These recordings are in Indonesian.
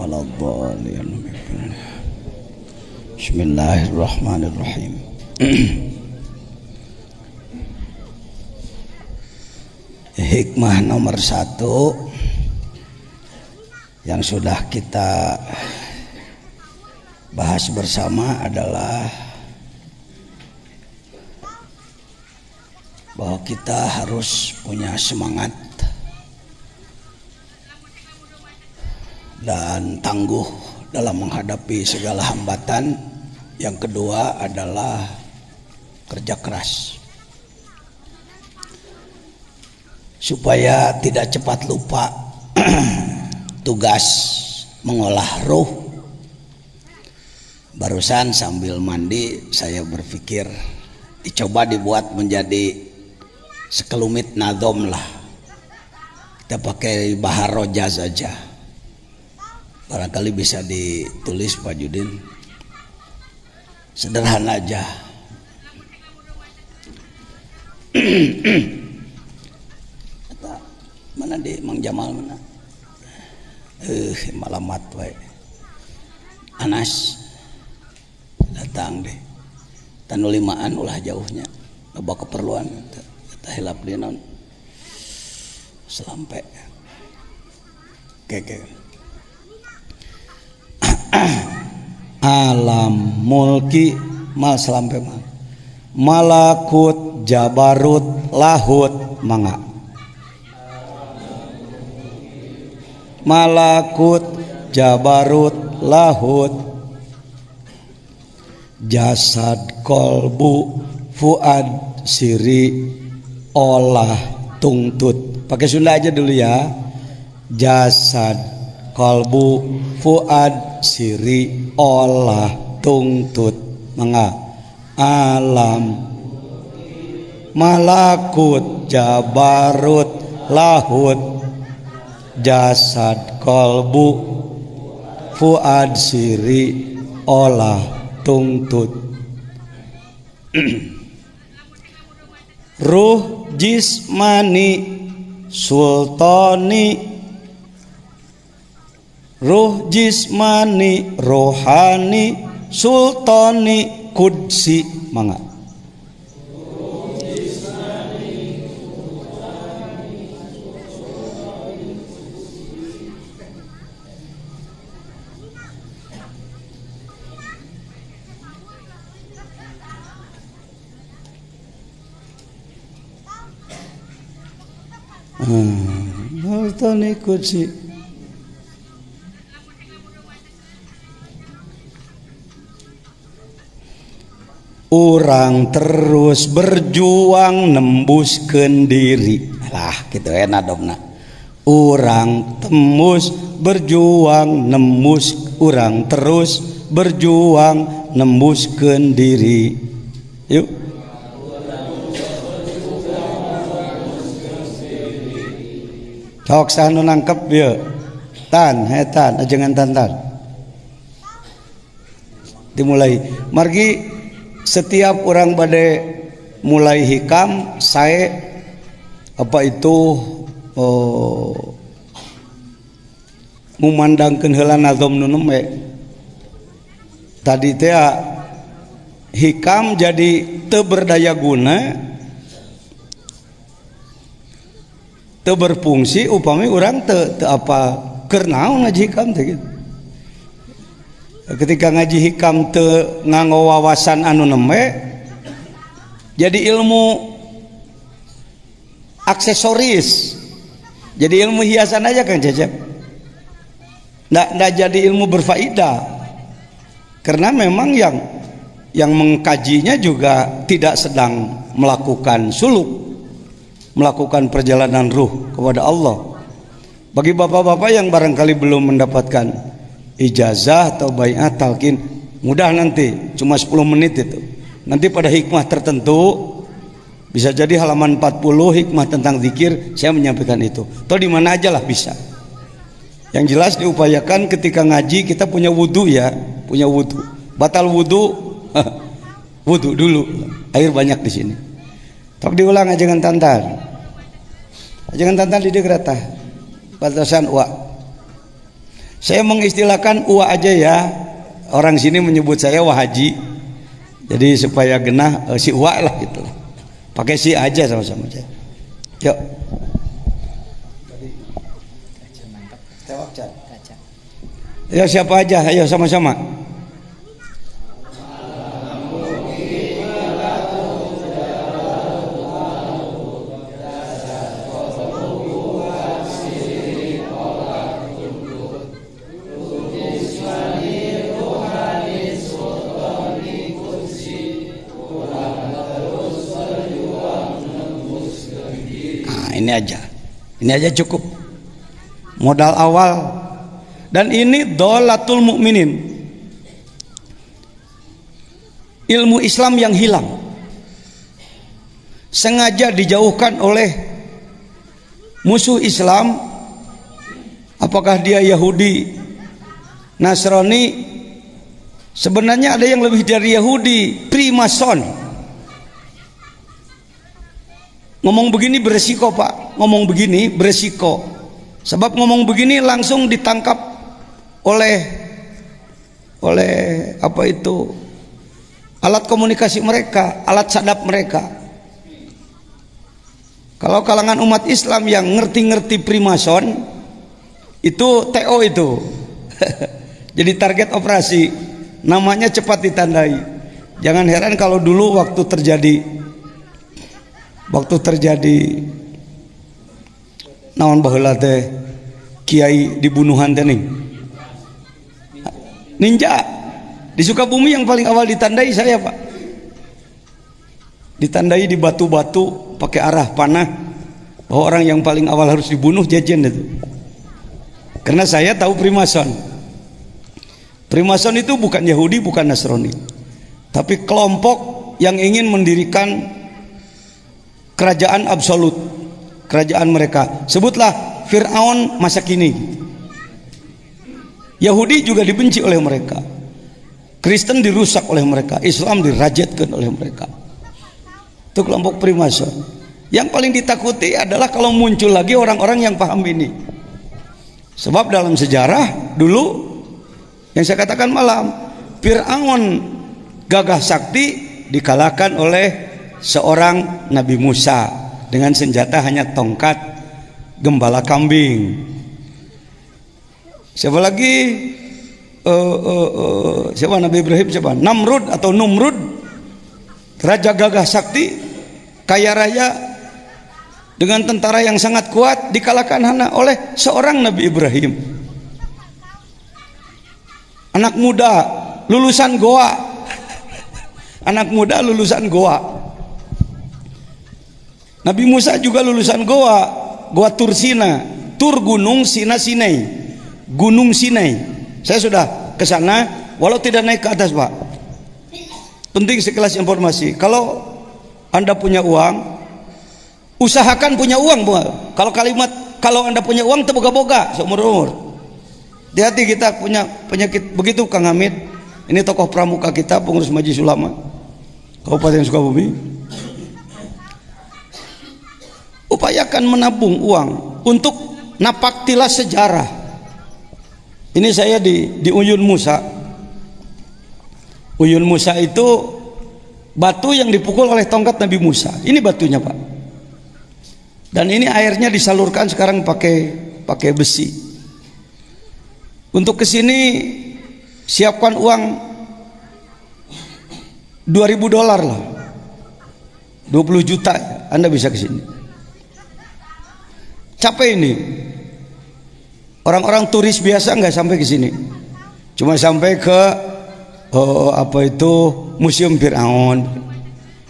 waladdallin. Bismillahirrahmanirrahim. Hikmah nomor 1 yang sudah kita bahas bersama adalah bahwa kita harus punya semangat dan tangguh dalam menghadapi segala hambatan. Yang kedua adalah kerja keras supaya tidak cepat lupa tugas mengolah ruh. Barusan sambil mandi saya berpikir dicoba dibuat menjadi sekelumit nadom lah. Kita pakai bahar roja saja, barangkali bisa ditulis Pak Judin. Sederhana aja. Mana di Mang Jamal mana? Malamat wae. Anas datang deh. Tanu limaan ulah jauhnya. Loba keperluan kita hilap di naon. Selampe. Oke. Alam mulki mal selampe mal. Malakut jabarut lahut mangga. Malakut jabarut lahut jasad kolbu fuad siri olah tungtut. Pakai Sunda aja dulu ya. Jasad kolbu fuad siri olah tungtut mangga. Alam malakut jabarut lahut jasad kolbu fuad siri olah tungtut. Ruh jismani sultani, ruh jismani rohani sultani kudsi mangga. Sultani kudsi. Urang terus berjuang nembuskeun diri. Lah kitu nadobna. Urang tembus berjuang urang terus berjuang nembuskeun diri. Yuk. Sok sanu nangkep ya. Tan ajengan tantan. Dimulai. Margi setiap orang bade mulai hikam saya apa itu memandangkeun heula nazom nu nembe. Tadi teh hikam jadi teu berdaya guna, teu berfungsi upami urang teu apa keur naon ngaji hikam teh gitu. Ketika ngaji hikam teu nganggo wawasan anu nembe, jadi ilmu aksesoris, jadi ilmu hiasan aja Kang Cecep. Nggak jadi ilmu berfaedah, karena memang yang mengkajinya juga tidak sedang melakukan suluk, melakukan perjalanan ruh kepada Allah. Bagi bapak-bapak yang barangkali belum mendapatkan ijazah atau baiat talqin, mudah nanti cuma 10 menit itu. Nanti pada hikmah tertentu bisa jadi halaman 40 hikmah tentang zikir saya menyampaikan itu. Atau di mana aja lah bisa. Yang jelas diupayakan ketika ngaji kita punya wudu ya, punya wudu. Batal wudu, wudu dulu. Air banyak di sini. Tapi diulang ajangan tantan. Ajangan tantan di degrata. Batasan wa. Saya mengistilahkan Uwa aja ya. Orang sini menyebut saya Wahaji. Jadi supaya genah si Uwa lah gitu. Pakai si aja sama-sama aja. Yuk. Ya siapa aja, ayo sama-sama. Ini aja cukup modal awal. Dan ini dolatul mukminin, ilmu Islam yang hilang, sengaja dijauhkan oleh musuh Islam. Apakah dia Yahudi, Nasrani? Sebenarnya ada yang lebih dari Yahudi, Primason. Ngomong begini beresiko Pak, ngomong begini beresiko. Sebab ngomong begini langsung ditangkap oleh apa itu, alat komunikasi mereka, alat sadap mereka. Kalau kalangan umat Islam yang ngerti-ngerti Primason, itu TO itu jadi target operasi, namanya cepat ditandai. Jangan heran kalau dulu waktu terjadi naon baheula teh kiai dibunuhan teh ninja di Sukabumi yang paling awal ditandai saya Pak. Ditandai di batu-batu pakai arah panah bahwa orang yang paling awal harus dibunuh Jejen itu. Karena saya tahu Primason. Primason itu bukan Yahudi, bukan Nasrani, tapi kelompok yang ingin mendirikan kerajaan absolut, kerajaan mereka. Sebutlah Fir'aun masa kini. Yahudi juga dibenci oleh mereka, Kristen dirusak oleh mereka, Islam dirajatkan oleh mereka. Itu kelompok Primason. Yang paling ditakuti adalah kalau muncul lagi orang-orang yang paham ini. Sebab dalam sejarah dulu yang saya katakan malam, Fir'aun gagah sakti dikalahkan oleh seorang Nabi Musa dengan senjata hanya tongkat gembala kambing. Siapa lagi? Siapa Nabi Ibrahim? Siapa? Namrud atau Numrud, raja gagah sakti, kaya raya, dengan tentara yang sangat kuat, dikalahkan hanya oleh seorang Nabi Ibrahim. Anak muda lulusan Goa, anak muda lulusan Goa. Nabi Musa juga lulusan Goa, Goa Tursina, Tur gunung, Sina Sinai, Gunung Sinai. Saya sudah ke sana, walau tidak naik ke atas Pak. Penting sekelas informasi. Kalau Anda punya uang, usahakan punya uang Pak. Kalau kalimat kalau Anda punya uang terboga-boga seumur-umur. Hati-hati, kita punya penyakit begitu Kang Hamid. Ini tokoh pramuka kita, pengurus Majelis Ulama Kabupaten Sukabumi. Upayakan menabung uang untuk napak tilas sejarah. Ini saya di Uyun Musa. Uyun Musa itu batu yang dipukul oleh tongkat Nabi Musa. Ini batunya Pak. Dan ini airnya disalurkan sekarang pakai besi. Untuk kesini siapkan uang $2.000 lah, 20 juta Anda bisa kesini. Capek ini. Orang-orang turis biasa nggak sampai ke sini, cuma sampai ke Museum Fir'aun,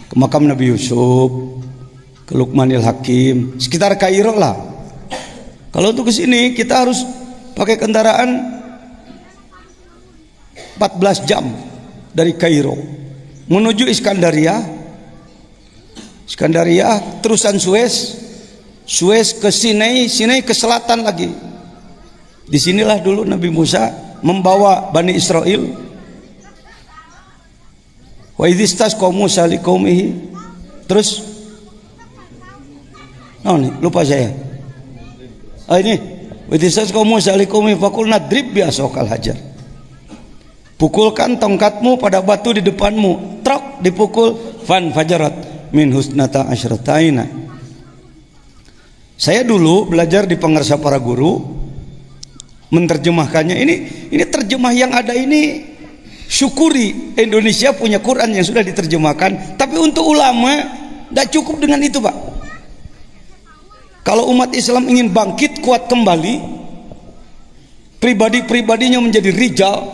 ke makam Nabi Yusuf, ke Luqmanil Hakim, sekitar Kairo lah. Kalau untuk ke sini kita harus pakai kendaraan 14 jam dari Kairo menuju Iskandaria, terusan Suez ke Sinai, Sinai ke selatan lagi. Disinilah dulu Nabi Musa membawa Bani Israel. Wa idzistasqa Musa liqaumihi. Terus lupa saya. Ini Wa istasqa Musa liqaumihi faqulna drib bi asokal hajar. Pukulkan tongkatmu pada batu di depanmu. Trok dipukul, fan fajarat min husnata asyrataina. Saya dulu belajar di Pengarsa Para Guru, menerjemahkannya. Ini terjemah yang ada ini, syukuri Indonesia punya Quran yang sudah diterjemahkan. Tapi untuk ulama tidak cukup dengan itu, Pak. Kalau umat Islam ingin bangkit kuat kembali, pribadi-pribadinya menjadi rijal,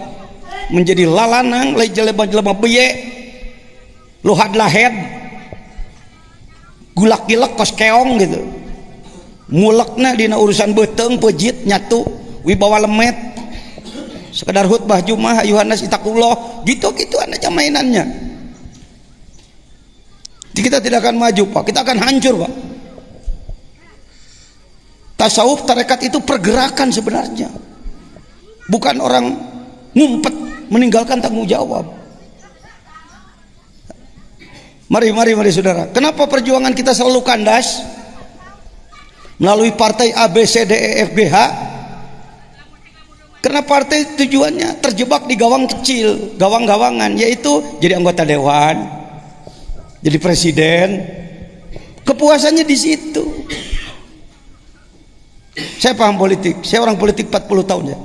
menjadi lalanang, jelema-jelema beye, luhad lahed, gulak-gilak kos keong gitu. Mulekna dina urusan beteng, pejit, nyatu, wibawa lemet, sekedar khutbah Jumat, ayuhanas itakullah, gitu-gitu aja mainannya. Kita tidak akan maju, Pak. Kita akan hancur, Pak. Tasawuf tarekat itu pergerakan sebenarnya, bukan orang ngumpet meninggalkan tanggung jawab. Mari saudara. Kenapa perjuangan kita selalu kandas? Melalui partai A, B, C, D, E, F, G, H. Karena partai tujuannya terjebak di gawang kecil, gawang-gawangan, yaitu jadi anggota dewan, jadi presiden. Kepuasannya di situ. Saya paham politik. Saya orang politik 40 tahun ya.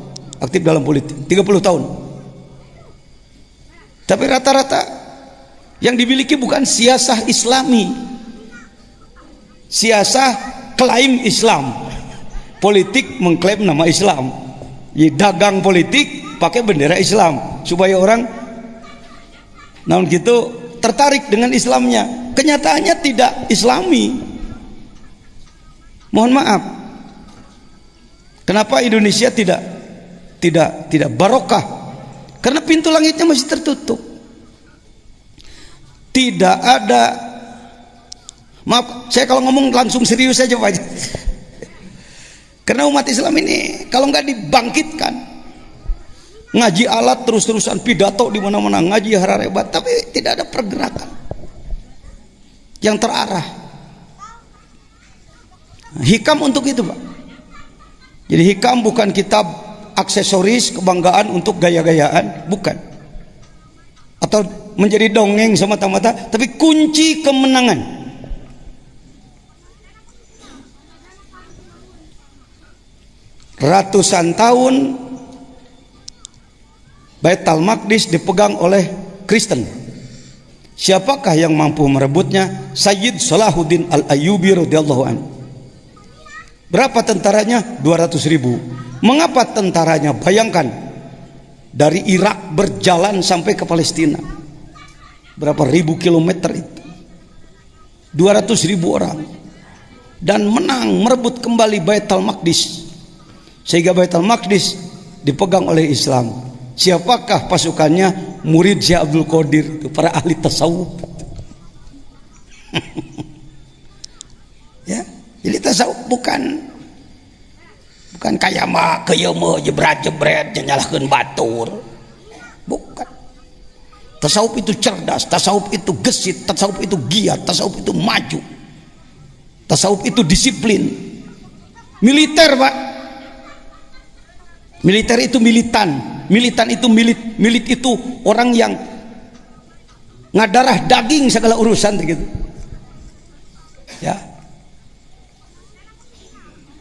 Aktif dalam politik 30 tahun. Tapi rata-rata yang dimiliki bukan siasah Islami, siasah klaim Islam. Politik mengklaim nama Islam, jadi dagang politik pakai bendera Islam supaya orang namun gitu tertarik dengan Islamnya. Kenyataannya tidak Islami. Mohon maaf, kenapa Indonesia tidak barokah? Karena pintu langitnya masih tertutup. Tidak ada, maaf saya kalau ngomong langsung serius saja Pak. Karena umat Islam ini kalau nggak dibangkitkan, ngaji alat terus-terusan, pidato di mana-mana, ngaji hararebat, tapi tidak ada pergerakan yang terarah. Hikam untuk itu, Pak. Jadi hikam bukan kitab aksesoris kebanggaan untuk gaya-gayaan, bukan, atau menjadi dongeng semata-mata, tapi kunci kemenangan. Ratusan tahun Baitul Maqdis dipegang oleh Kristen. Siapakah yang mampu merebutnya? Sayyid Salahuddin Al-Ayyubi radhiyallahu anhu. Berapa tentaranya? 200.000. Mengapa tentaranya? Bayangkan, dari Irak berjalan sampai ke Palestina, berapa ribu kilometer itu, 200.000 orang, dan menang merebut kembali Baitul Maqdis, sehingga Baitul Maqdis dipegang oleh Islam. Siapakah pasukannya? Murid Syekh Abdul Qadir, itu para ahli tasawuf. Ya, jadi tasawuf bukan kayak mah kayama jebret-jebret nyalahkeun batur. Bukan. Tasawuf itu cerdas, tasawuf itu gesit, tasawuf itu giat, tasawuf itu maju. Tasawuf itu disiplin. Militer, Pak. Militer itu militan, militan itu milit itu orang yang ngadarah daging segala urusan gitu. Ya.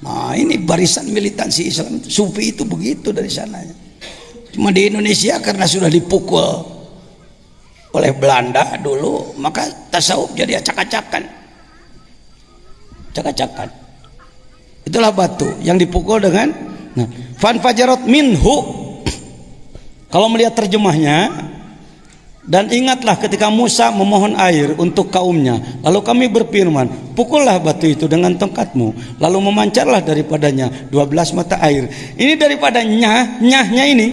Nah, ini barisan militansi Islam, Sufi itu begitu dari sananya. Cuma di Indonesia karena sudah dipukul oleh Belanda dulu, maka tasawuf jadi acak-acakan. Acak-acakan. Itulah batu yang dipukul dengan fan fajarat minhu. Kalau melihat terjemahnya, dan ingatlah ketika Musa memohon air untuk kaumnya, lalu kami berfirman, pukullah batu itu dengan tongkatmu, lalu memancarlah daripadanya 12 mata air. Ini daripada nyahnya ini.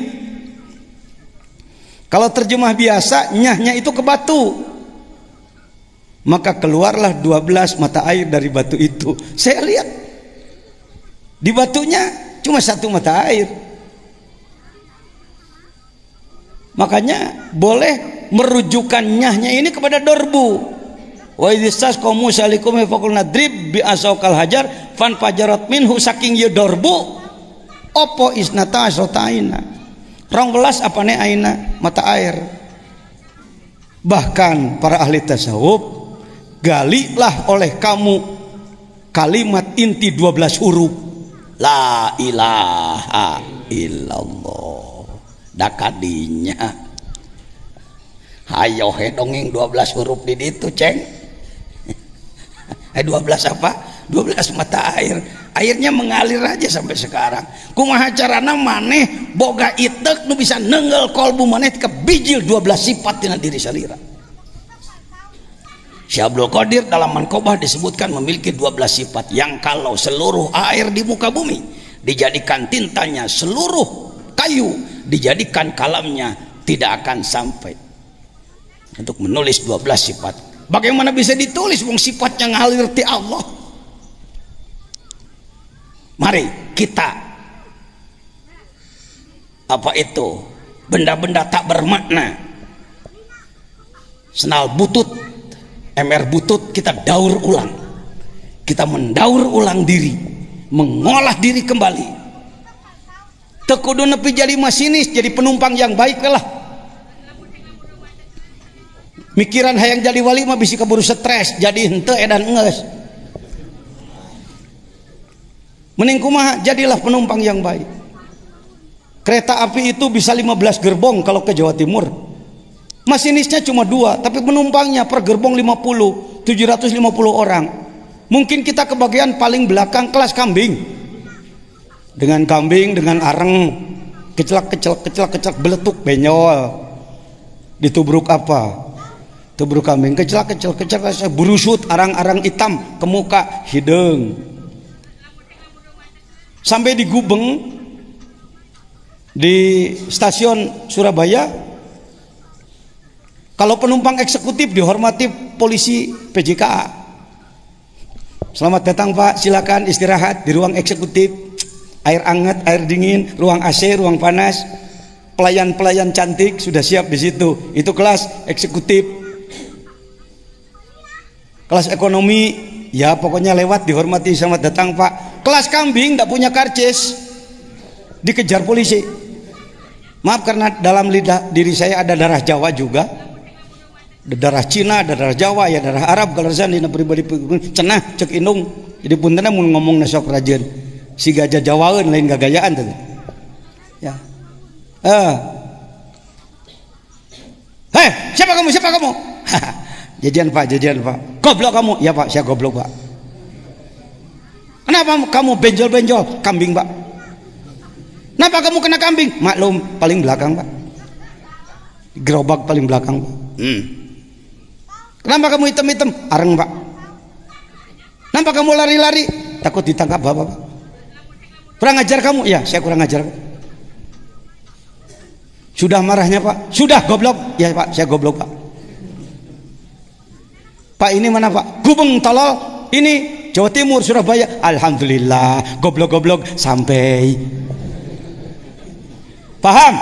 Kalau terjemah biasa, nyahnya itu ke batu, maka keluarlah 12 mata air dari batu itu. Saya lihat di batunya cuma 1 mata air. Makanya boleh merujukan nyahnya ini kepada dorbu. Wa idzas qaum Musa likum faqulna drib bi asaqal hajar fan fajarat minhu, saking ye dorbu Opo isnata asrota aina, 12 apane aina mata air. Bahkan para ahli tasawuf, galilah oleh kamu kalimat inti 12 huruf la ilaha illallah, dakadinya hayo dongeng 12 huruf di ditu ceng. 12 apa? 12 mata air. Airnya mengalir aja sampai sekarang. Kumaha carana maneh boga itek nu bisa nenggel kolbu maneh ke bijil 12 sifat tina diri salira. Syekh Abdul Qadir dalam Manqobah disebutkan memiliki 12 sifat yang kalau seluruh air di muka bumi dijadikan tintanya, seluruh kayu dijadikan kalamnya, tidak akan sampai untuk menulis 12 sifat. Bagaimana bisa ditulis wong sifatnya ngalir ti Allah? Mari kita apa itu benda-benda tak bermakna, senal butut, MR butut, kita daur ulang, kita mendaur ulang diri, mengolah diri kembali. Tekudu nepi jadi masinis, jadi penumpang yang baik lah. Mikiran hayang jadi wali mah bisa keburu stres, jadi henteu edan enges. Mending kumaha, jadilah penumpang yang baik. Kereta api itu bisa 15 gerbong kalau ke Jawa Timur. Masinisnya cuma 2, tapi penumpangnya per gerbong 50, 750 orang. Mungkin kita kebagian paling belakang kelas kambing. Dengan kambing, dengan areng, kecelak beletuk benyol. Ditubruk apa? Tubruk kambing, kecelak burusut, arang-arang hitam ke muka, hidung. Sampai di Gubeng, di stasiun Surabaya, kalau penumpang eksekutif dihormati polisi PJKA. Selamat datang Pak, silakan istirahat di ruang eksekutif, air hangat, air dingin, ruang AC, ruang panas, pelayan-pelayan cantik sudah siap di situ. Itu kelas eksekutif. Kelas ekonomi, ya pokoknya lewat dihormati, selamat datang Pak. Kelas kambing tidak punya karcis, dikejar polisi. Maaf karena dalam lidah diri saya ada darah Jawa juga, ada darah Cina, ada darah Jawa, ya darah Arab. Kalau saya dina pribadi cenah cek indung, jadi puntennya mau ngomong nasok rajin si gajah Jawaan lain gagayaan tuh. Ya, hei siapa kamu? Jajan Pak, goblok kamu. Ya Pak, saya goblok Pak. Kenapa kamu benjol-benjol? Kambing Pak. Kenapa kamu kena kambing? Maklum, paling belakang Pak. Gerobak paling belakang Pak. Kenapa kamu hitam-hitam? Areng Pak. Kenapa kamu lari-lari? Takut ditangkap Bapak Pak. Kurang ajar kamu? Ya, saya kurang ajar Pak. Sudah marahnya Pak? Sudah goblok. Ya Pak, saya goblok Pak. Pak ini mana Pak? Gubeng tolol. Ini Jawa Timur, Surabaya. Alhamdulillah, goblok-goblok sampai. Paham?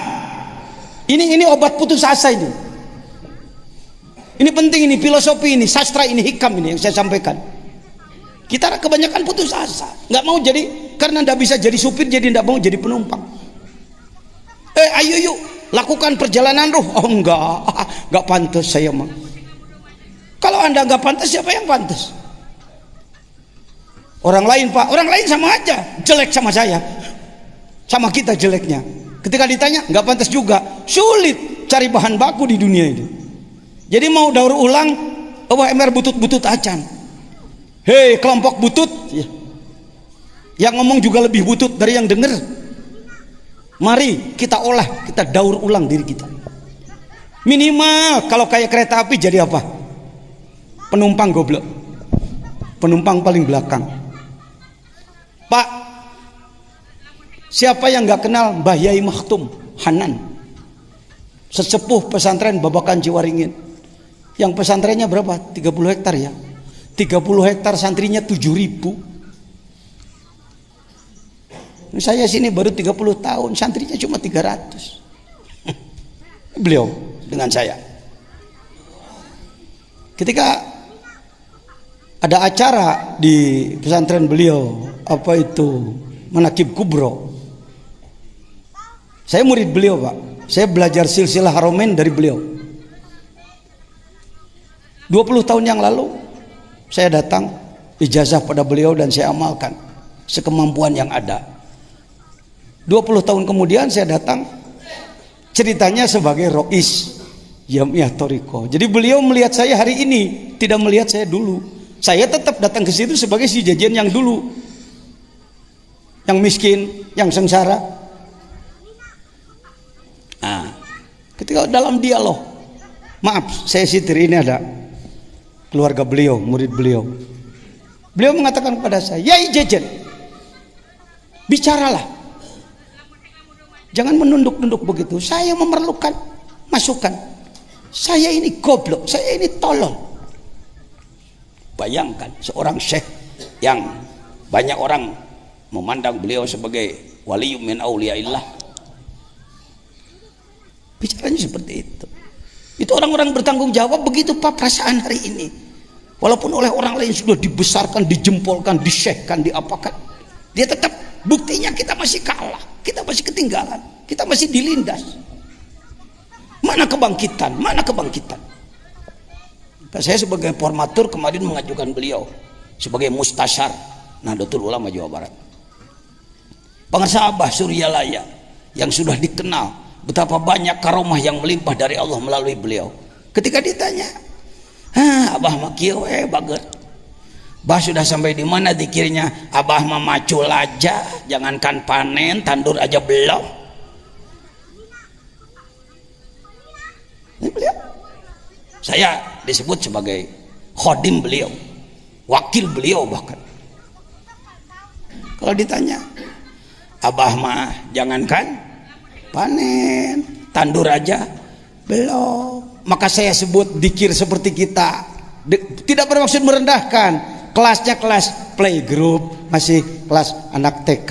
Ini obat putus asa ini. Ini penting, ini filosofi, ini sastra, ini hikam ini yang saya sampaikan. Kita kebanyakan putus asa, nggak mau jadi, karena nggak bisa jadi supir, jadi nggak mau jadi penumpang. Ayo yuk lakukan perjalanan ruh. Oh nggak pantas saya mah. Kalau anda nggak pantas, siapa yang pantas? Orang lain Pak, orang lain sama aja jelek sama saya, sama kita jeleknya. Ketika ditanya nggak pantas juga. Sulit cari bahan baku di dunia ini. Jadi mau daur ulang, MR butut-butut acan. Hei kelompok butut, yang ngomong juga lebih butut dari yang denger. Mari kita olah, kita daur ulang diri kita. Minimal kalau kayak kereta api jadi apa? Penumpang goblok, penumpang paling belakang. Pak, siapa yang nggak kenal Mbah Yai Makhtum Hanan, sesepuh pesantren Babakan Ciwaringin, yang pesantrennya berapa? 30 hektar ya. 30 hektar, santrinya 7.000. Saya sini baru 30 tahun, santrinya cuma 300. Beliau dengan saya. Ketika ada acara di pesantren beliau, apa itu Manaqib Kubro, Saya murid beliau, Pak. Saya belajar silsilah Haramain dari beliau. 20 tahun yang lalu saya datang ijazah pada beliau dan saya amalkan sekemampuan yang ada. 20 tahun kemudian saya datang, ceritanya sebagai Rois Jamiah Thariqah. Jadi beliau melihat saya hari ini, tidak melihat saya dulu. Saya tetap datang ke situ sebagai si jajan yang dulu, yang miskin, yang sengsara. Nah, ketika dalam dialog, maaf saya sitir, ini ada keluarga beliau, murid beliau. Beliau mengatakan kepada saya, "Yai jajan, bicaralah. Jangan menunduk-nunduk begitu. Saya memerlukan masukan. Saya ini goblok, saya ini tolol." Bayangkan seorang syekh yang banyak orang memandang beliau sebagai wali min auliyaillah, bicaranya seperti itu. Itu orang-orang bertanggung jawab. Begitu Pak perasaan hari ini, walaupun oleh orang lain sudah dibesarkan, dijempolkan, disyekhkan, diapakan, dia tetap, buktinya kita masih kalah, kita masih ketinggalan, kita masih dilindas. Mana kebangkitan, mana kebangkitan. Saya sebagai formatur kemarin mengajukan beliau sebagai mustasyar Nahdlatul Ulama Jawa Barat. Pengarsa Abah Suryalaya yang sudah dikenal betapa banyak karomah yang melimpah dari Allah melalui beliau. Ketika ditanya, Abah mah kieu bager. Bah sudah sampai di mana dikirnya? Abah mah macul aja, jangankan panen, tandur aja belum. Ini beliau. Saya disebut sebagai khodim beliau, wakil beliau bahkan. Kalau ditanya, Abah mah jangankan panen, tandur aja belum. Maka saya sebut dikir seperti kita. Tidak bermaksud merendahkan. Kelasnya kelas playgroup, masih kelas anak TK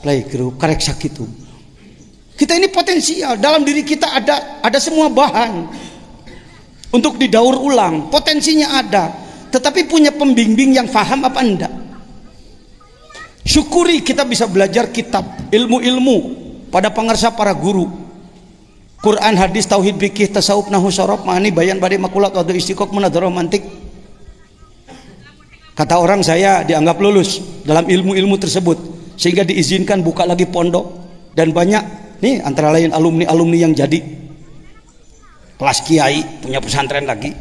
playgroup, karek sakitu. Kita ini potensial, dalam diri kita ada semua bahan untuk didaur ulang, potensinya ada, tetapi punya pembimbing yang faham apa enggak. Syukuri kita bisa belajar kitab, ilmu-ilmu pada pengarsa para guru, Quran, hadis, tauhid, fikih, tasawuf, nahwu, sorof, ma'ani, bayan, badi, makulat, wadu, istiqoq, munadharah, mantik. Kata orang saya dianggap lulus dalam ilmu-ilmu tersebut, sehingga diizinkan buka lagi pondok, dan banyak nih antara lain alumni-alumni yang jadi kelas kiai, punya pesantren lagi.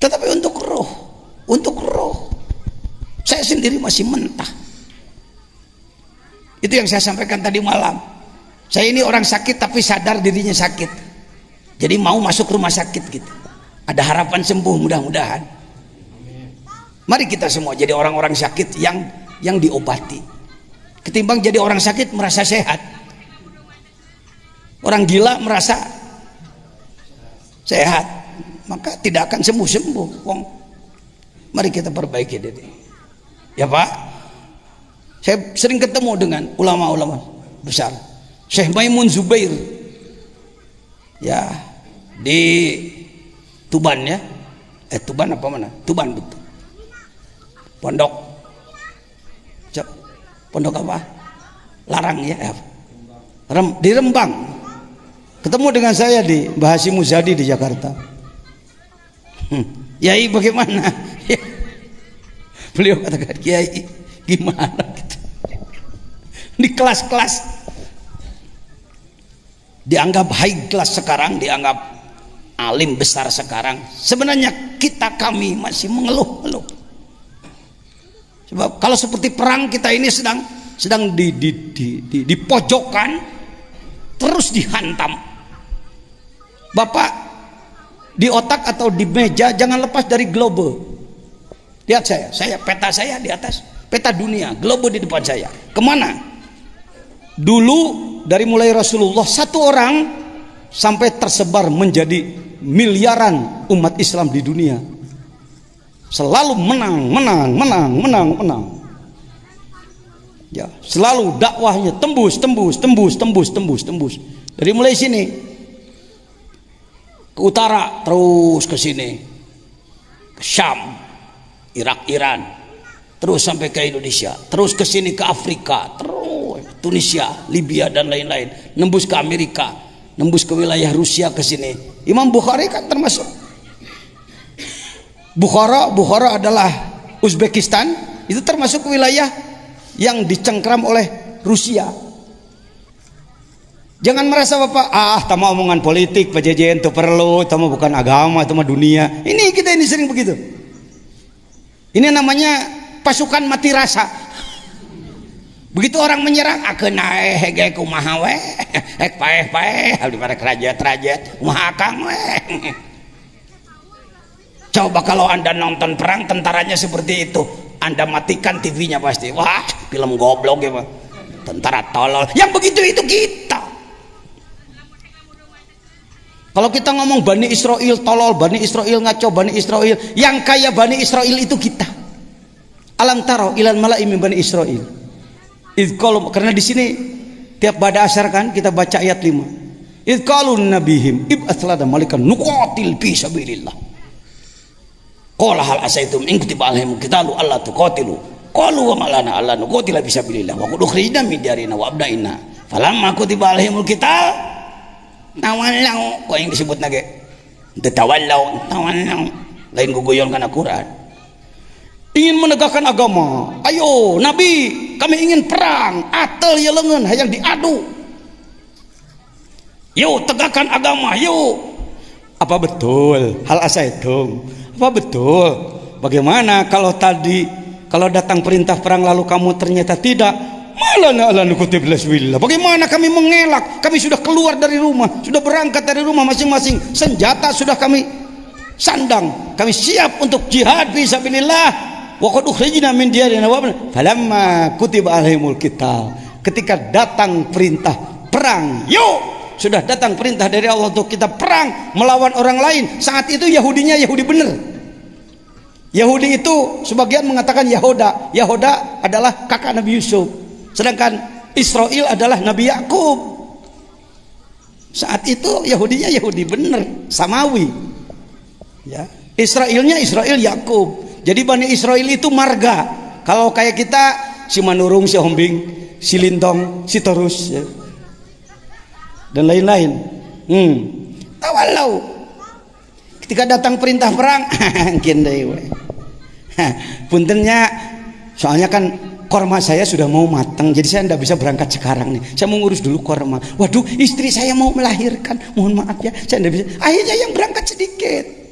Tetapi untuk roh saya sendiri masih mentah. Itu yang saya sampaikan tadi malam. Saya ini orang sakit tapi sadar dirinya sakit, jadi mau masuk rumah sakit gitu. Ada harapan sembuh mudah-mudahan. Mari kita semua jadi orang-orang sakit yang diobati, ketimbang jadi orang sakit merasa sehat. Orang gila merasa sehat, maka tidak akan sembuh-sembuh. Mari kita perbaiki diri. Ya Pak, saya sering ketemu dengan ulama-ulama besar. Syekh Maimun Zubair, ya, di Tuban ya, Tuban apa mana? Tuban betul. Pondok apa? Larang ya, di Rembang. Ketemu dengan saya di Mbah Hasyim Muzadi di Jakarta. Yai bagaimana? Beliau katakan, Kiai gimana gitu. Di kelas-kelas dianggap high class sekarang, dianggap alim besar sekarang, sebenarnya kami masih mengeluh-ngeluh. Sebab kalau seperti perang, kita ini sedang di pojokan, terus dihantam. Bapak di otak atau di meja jangan lepas dari globe. Lihat saya peta saya di atas, peta dunia, globe di depan saya. Kemana? Dulu dari mulai Rasulullah satu orang sampai tersebar menjadi miliaran umat Islam di dunia. Selalu menang. Ya, selalu dakwahnya tembus. Dari mulai sini ke utara terus ke sini, ke Syam, Irak, Iran, terus sampai ke Indonesia, terus ke sini ke Afrika, terus Tunisia, Libya dan lain-lain, nembus ke Amerika, nembus ke wilayah Rusia ke sini. Imam Bukhari kan termasuk. Bukhara adalah Uzbekistan, itu termasuk wilayah yang dicengkram oleh Rusia. Jangan merasa Bapak, tama omongan politik, Pak Jejen itu perlu, tama bukan agama, tama dunia. Ini kita ini sering begitu. Ini namanya pasukan mati rasa. Begitu orang menyerang, akeun hege kumaha we, hek paeh di mana kerajat kumaha akang we. Coba kalau Anda nonton perang tentaranya seperti itu, Anda matikan TV-nya pasti. Wah, film goblok ya, Pak. Tentara tolol. Yang begitu itu kita. Kalau kita ngomong Bani Israel tolol, Bani Israel ngaco, Bani Israel, yang kaya Bani Israel itu kita. Alam taro ilal mala'i min Bani Israel. Karena di sini tiap pada asar kan kita baca ayat 5. Idh qalu nabihim ib'ats lana malikan nuqatil fi sabilillah. Qala hal asaitum in kutiba alaihim qitalu alla tuqatilu. Qalu wa malana alla nuqatila fi sabilillah wa qad ukhrijna min diyarina wa abnaina. Falamma kutiba alaihimul qital tawallau, kok yang disebut nage tawallau lain guguyon kana Quran. Ingin menegakkan agama, ayo Nabi, kami ingin perang, atel ya lengan hayang diadu. Yuk tegakkan agama, yuk. Apa betul hal asaitum? Apa betul? Bagaimana kalau datang perintah perang lalu kamu ternyata tidak? Malana ala nukutib laswillah. Bagaimana kami mengelak? Kami sudah keluar dari rumah, sudah berangkat dari rumah masing-masing, senjata sudah kami sandang, kami siap untuk jihad fi sabilillah. Wa qad ukhrijna min diyarina wa falamma kutiba alaihimul qital. Ketika datang perintah perang, yuk, sudah datang perintah dari Allah untuk kita perang melawan orang lain. Saat itu Yahudinya Yahudi benar. Yahudi itu sebagian mengatakan Yahoda. Yahoda adalah kakak Nabi Yusuf. Sedangkan Israel adalah Nabi Yakub. Saat itu Yahudinya Yahudi benar, Samawi. Ya, Israelnya Israel Yakub. Jadi Bani Israel itu marga. Kalau kayak kita si Manurung, si Hombing, si Lintong, si Torus, ya, dan lain-lain. Tawalau. Ketika datang perintah perang, puntennya, soalnya kan korma saya sudah mau matang, jadi saya tidak bisa berangkat sekarang nih. Saya mau ngurus dulu korma. Waduh, istri saya mau melahirkan. Mohon maaf ya, saya tidak bisa. Akhirnya yang berangkat sedikit.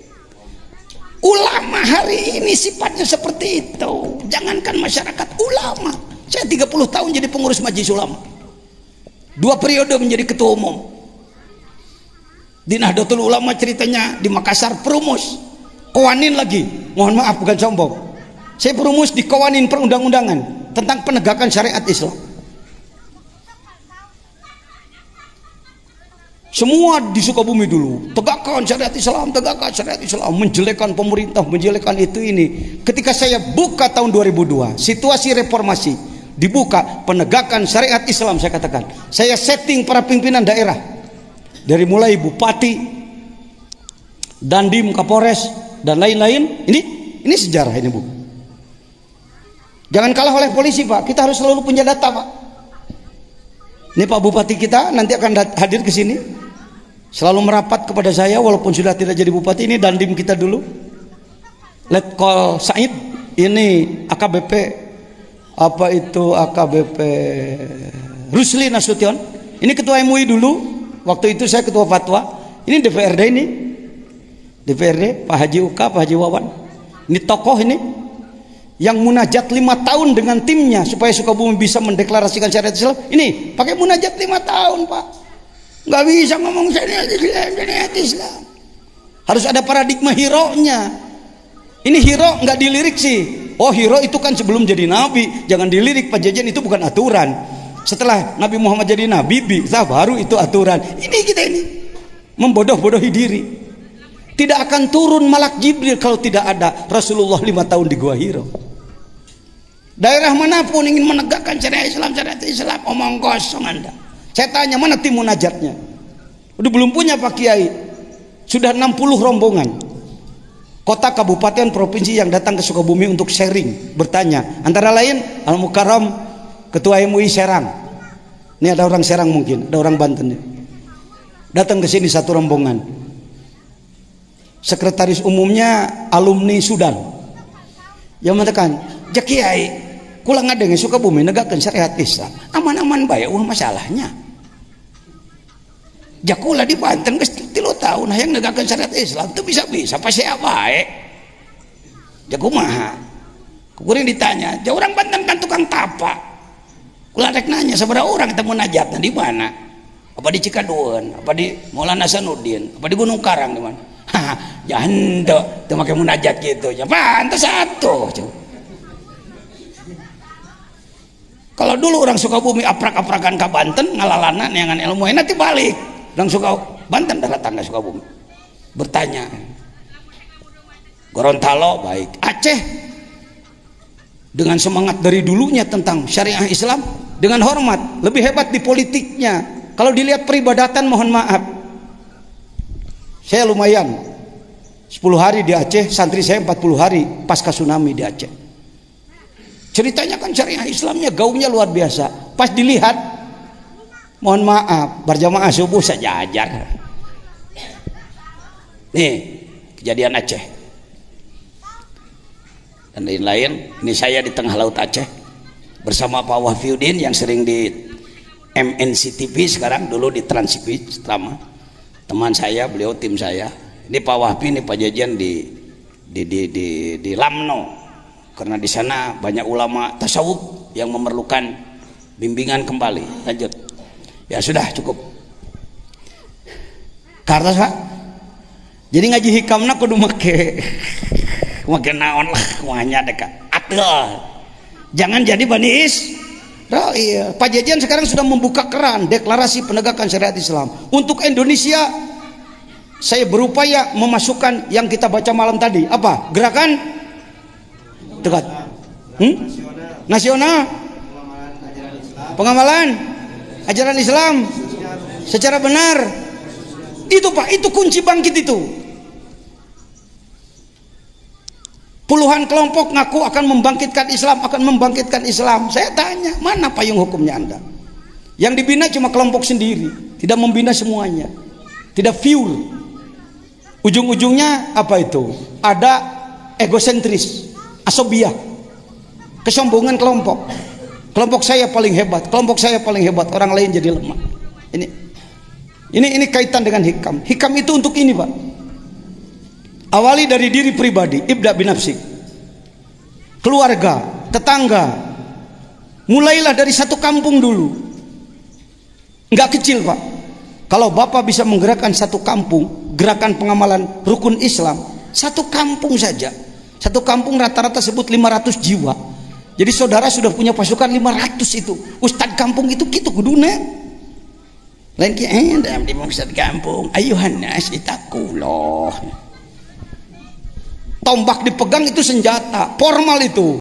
Ulama hari ini sifatnya seperti itu. Jangankan masyarakat, ulama. Saya 30 tahun jadi pengurus majelis ulama. 2 periode menjadi ketua umum. Di Nahdlatul Ulama ceritanya di Makassar perumus. Kawanin lagi. Mohon maaf bukan sombong. Saya perumus di kawanin perundang-undangan tentang penegakan syariat Islam. Semua di Sukabumi dulu, tegakkan syariat Islam, menjelekkan pemerintah, menjelekkan itu ini. Ketika saya buka tahun 2002, situasi reformasi, dibuka penegakan syariat Islam, saya katakan. Saya setting para pimpinan daerah. Dari mulai bupati, Dandim, Kapolres, dan lain-lain. Ini sejarah ini, Bu. Jangan kalah oleh polisi, Pak. Kita harus selalu punya data, Pak. Ini Pak Bupati kita nanti akan hadir ke sini. Selalu merapat kepada saya walaupun sudah tidak jadi bupati. Ini Dandim kita dulu. Letkol Said, ini AKBP AKBP Rusli Nasution. Ini ketua MUI dulu. Waktu itu saya ketua fatwa. Ini DPRD ini. DPRD Pak Haji Uka, Pak Haji Wawan. Ini tokoh ini yang munajat 5 tahun dengan timnya supaya Sukabumi bisa mendeklarasikan syariat Islam. Ini pakai munajat 5 tahun, Pak. Nggak bisa ngomong syariat Islam. Harus ada paradigma hero-nya. Ini hero nggak dilirik sih. Oh, hero itu kan sebelum jadi nabi, jangan dilirik Pak Jajan, itu bukan aturan. Setelah Nabi Muhammad jadi nabi, baru itu aturan. Ini kita ini membodoh-bodohi diri. Tidak akan turun malak Jibril kalau tidak ada Rasulullah 5 tahun di Gua Hiro. Daerah manapun ingin menegakkan syariat Islam, omong kosong Anda. Saya tanya, mana tim munajatnya? Udah belum punya Pak Kiai. Sudah 60 rombongan. Kota, kabupaten, provinsi yang datang ke Sukabumi untuk sharing, bertanya. Antara lain Al Mukarram, Ketua MUI Serang. Ini ada orang Serang mungkin, ada orang Banten nih. Datang ke sini satu rombongan. Sekretaris umumnya alumni Sudan. Yang mengatakan, "Jak Kiai, kula ngadenge Sukabumi negakeun syariat Islam. Aman-aman bae masalahnya. Jak kula di Banten geus 3 tahun hayang negakeun syariat Islam teu bisa-bisa pasti bae." Jak kumaha? Kuring ditanya, "Ja urang Banten kan tukang tapa." Kula rek nanya sabaraha urang teh munajatna di mana? Apa di Cikadueun, apa di Maulana Hasanuddin, apa di Gunung Karang di mana? Ya henteu teu make munajat gitu. Ya pantes satu. Kalau dulu orang Sukabumi aprak-aprakan ke Banten ngalalana neangan ilmu nanti balik. Orang Banten darah tangga Sukabumi. Bertanya. Gorontalo baik. Aceh dengan semangat dari dulunya tentang syariah Islam dengan hormat, lebih hebat di politiknya. Kalau dilihat peribadatan mohon maaf. Saya lumayan 10 hari di Aceh, santri saya 40 hari pasca tsunami di Aceh. Ceritanya kan syariah Islamnya gaungnya luar biasa. Pas dilihat, mohon maaf, berjamaah subuh saja ajar. Nih, kejadian Aceh. Dan lain-lain, ini saya di tengah laut Aceh bersama Pak Wahfiuddin yang sering di MNC TV, sekarang dulu di Trans TV selama. Teman saya, beliau tim saya. Ini Pak Wahfi, ini Pak Jajan di Lamno, karena di sana banyak ulama tasawuf yang memerlukan bimbingan kembali. Lanjut. Ya sudah cukup. Karena Pak, jadi ngaji hikamna kudu make naon lah kuanya dekat. Atul. Jangan jadi Bani Israil. Pak Jajan sekarang sudah membuka keran deklarasi penegakan syariat Islam untuk Indonesia. Saya berupaya memasukkan yang kita baca malam tadi. Apa? Gerakan dekat nasional pengamalan ajaran Islam secara benar. Itu Pak, itu kunci bangkit itu. Puluhan kelompok ngaku akan membangkitkan Islam, akan membangkitkan Islam. Saya tanya, mana payung hukumnya Anda? Yang dibina cuma kelompok sendiri, tidak membina semuanya, tidak pure. Ujung-ujungnya apa itu? Ada egosentris, asobiah, kesombongan kelompok. Kelompok saya paling hebat, kelompok saya paling hebat, orang lain jadi lemah. Ini kaitan dengan hikam. Hikam itu untuk ini Pak. Awali dari diri pribadi, ibda binafsik, keluarga, tetangga. Mulailah dari satu kampung dulu. Enggak kecil Pak. Kalau Bapak bisa menggerakkan satu kampung, gerakan pengamalan rukun Islam, satu kampung saja. Satu kampung rata-rata sebut 500 jiwa. Jadi saudara sudah punya pasukan 500 itu. Ustadz kampung itu gitu kuduna. Lain dalam di ustadz kampung, ayuhan nas itakullah. Tombak dipegang itu senjata, formal itu.